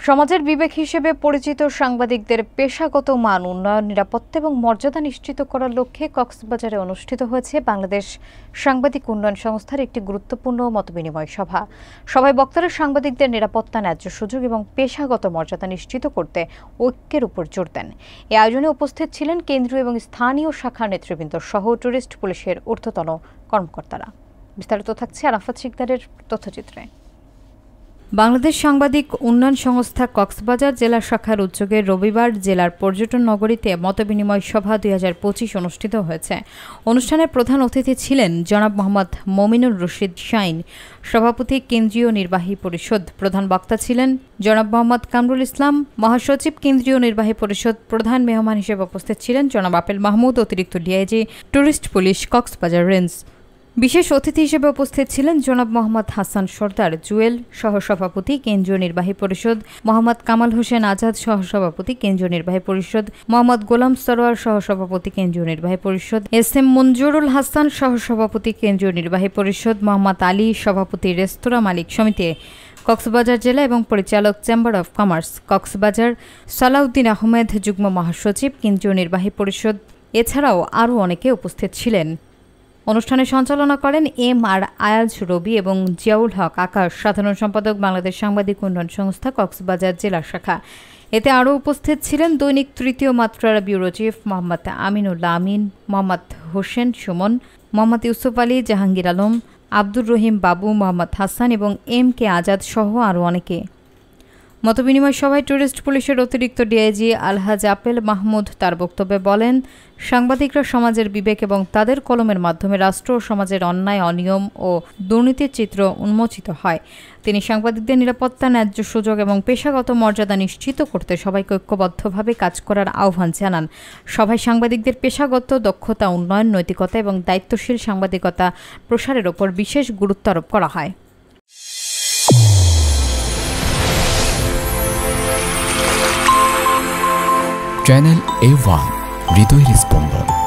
সমাজের বিবেক হিসেবে পরিচিত সাংবাদিকদের পেশাগত মান উন্নয়ন, নিরাপত্তা এবং মর্যাদা নিশ্চিত করার লক্ষ্যে কক্সবাজারে অনুষ্ঠিত হয়েছে বাংলাদেশ সাংবাদিক উন্নয়ন সংস্থার একটি গুরুত্বপূর্ণ মতবিনিময় সভা। সভায় বক্তারা সাংবাদিকদের নিরাপত্তা, ন্যায্য সুযোগ এবং পেশাগত মর্যাদা নিশ্চিত করতে ঐক্যের উপর জোর দেন। এই আয়োজনে উপস্থিত ছিলেন কেন্দ্রীয় এবং স্থানীয় শাখার নেতৃবৃন্দ সহ টুরিস্ট পুলিশের ঊর্ধ্বতন কর্মকর্তারা। বিস্তারিত থাকছে আরাফাত শিকদারের তথ্যচিত্রে। বাংলাদেশ সাংবাদিক উন্নয়ন সংস্থা কক্সবাজার জেলা শাখার উদ্যোগে রবিবার জেলার পর্যটন নগরীতে মতবিনিময় সভা 2025 অনুষ্ঠিত হয়েছে। অনুষ্ঠানের প্রধান অতিথি ছিলেন জনাব মোহাম্মদ মমিনুর রশিদ শাইন, সভাপতি কেন্দ্রীয় নির্বাহী পরিষদ। প্রধান বক্তা ছিলেন জনাব মোহাম্মদ কামরুল ইসলাম, মহাসচিব কেন্দ্রীয় নির্বাহী পরিষদ। প্রধান মেহমান হিসেবে উপস্থিত ছিলেন জনাব আপেল মাহমুদ, অতিরিক্ত DIG, tourist police, Cox's Bazar range. বিশেষ অতিথি হিসেবে উপস্থিত ছিলেন জনাব মোহাম্মদ হাসান সর্দার জুয়েল, সহসভাপতি কেন্দ্রীয় নির্বাহী পরিষদ, মোহাম্মদ কামাল হোসেন আজাদ, সহসভাপতি কেন্দ্রীয় নির্বাহী পরিষদ, মোহাম্মদ গোলাম সরোয়ার, সহসভাপতি কেন্দ্রীয় নির্বাহী পরিষদ, এস.এম. মঞ্জুরুল হাসান, সহসভাপতি কেন্দ্রীয় নির্বাহী পরিষদ, মোহাম্মদ আলী, সভাপতি রেস্তোরাঁ মালিক সমিতি কক্সবাজার জেলা এবং পরিচালক chamber of commerce Cox's Bazar, Salauddin Ahmed, যুগ্ম মহাসচিব কেন্দ্রীয় নির্বাহী পরিষদ, এছাড়াও আরও অনেকে উপস্থিত ছিলেন। অনুষ্ঠানে সঞ্চালনা করেন এম.আর. আয়াজ রবি এবং জিয়াউল হক আকাশ, সাধারণ সম্পাদক বাংলাদেশ সাংবাদিক উন্নয়ন সংস্থা কক্সবাজার জেলা শাখা। এতে আরও উপস্থিত ছিলেন দৈনিক তৃতীয় মাত্রার ব্যুরো চিফ মোহাম্মদ আমিনুল্লাহ আমিন, মোহাম্মদ হোসেন সুমন, মোহাম্মদ ইউসুফ আলী, জাহাঙ্গীর আলম, আব্দুর রহিম বাবু, মোহাম্মদ হাসান এবং এম.কে. আজাদ সহ আরও অনেকে। মতবিনিময় সভায় টুরিস্ট পুলিশের অতিরিক্ত ডিআইজি আলহাজ আপেল মাহমুদ তার বক্তব্যে বলেন, সাংবাদিকরা সমাজের বিবেক এবং তাদের কলমের মাধ্যমে রাষ্ট্র ও সমাজের অন্যায়, অনিয়ম ও দুর্নীতির চিত্র উন্মোচিত হয়। তিনি সাংবাদিকদের নিরাপত্তা, ন্যায্য সুযোগ এবং পেশাগত মর্যাদা নিশ্চিত করতে সবাইকে ঐক্যবদ্ধভাবে কাজ করার আহ্বান জানান। সভায় সাংবাদিকদের পেশাগত দক্ষতা উন্নয়ন, নৈতিকতা এবং দায়িত্বশীল সাংবাদিকতা প্রসারের ওপর বিশেষ গুরুত্ব আরোপ করা হয়। চ্যানেল A1 হৃদয়ের স্পন্দন।